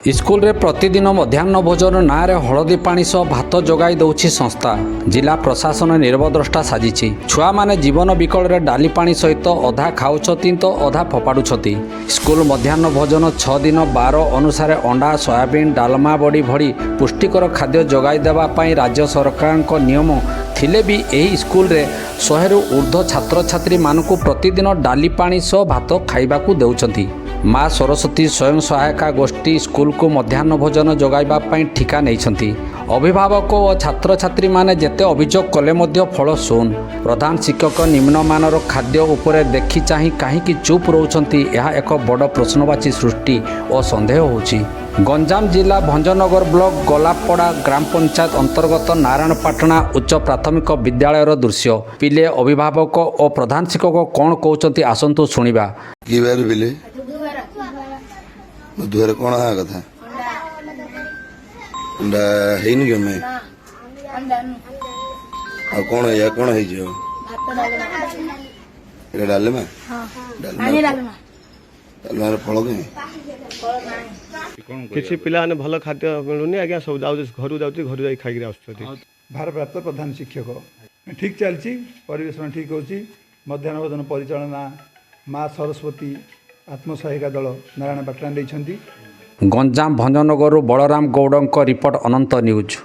School रे प्रतिदिन मध्याह्न भोजन ना रे हलदी पानी सह भात जोगाई दौछि संस्था। जिला प्रशासन निर्भद्रष्टा साजिछि। छुआ माने जीवन विकल रे डाली पानी सहित अधा खाउछथि तो अधा फोपाडुछथि। स्कूल मध्याह्न भोजन 6 दिन 12 अनुसार अंडा सोयाबीन डालमा बड़ी भड़ी पुष्टिकर खाद्य जोगाई देवा पई राज्य सरकारक नियम थिले भी एही स्कूल रे 100 रु ऊर्ध्व छात्र छात्री मानकु प्रतिदिन डाली पानी सह भात खाइबाकू देउछथि। माँ सरस्वती स्वयं सहायता गोष्ठी स्कूल को मध्याह्न भोजन जोगाइबा पई ठिका नैछंती। अभिभावक और छात्र छात्री माने जेते अभियोग कले मध्य फल शून। प्रधान शिक्षक निम्नमानर खाद्य उपरे देखि चाहि काहीकि चुप रहउछंती, यह एक बड़ प्रश्नवाची सृष्टि और संदेह होछि। गंजाम जिला भंजनगर ब्लॉक गलापड़ा ग्राम पंचायत अंतर्गत नारायणपाटना उच्च प्राथमिक विद्यालयर दृश्य। पिले अभिभावक और प्रधान शिक्षक कौन कहउछंती आसंतु सुनिबा। बुधवार कौन है कथा अंडा है नहीं मैं और कौन है या कौन है जो ये डाले में डालमा फल के किसी पिला ने भल खाद्य मिलूनी आज्ञा सब जाऊ घर जाऊ घर जा खाई भारप्राप्त प्रधान शिक्षक ठीक चलती परिवेशन ठीक होची। मध्याह्न भोजन परिचालना माँ सरस्वती आत्मसहायिका दल नारायणपाटना। गंजाम भंजनगर बलराम गौड़ रिपोर्ट अनंत न्यूज।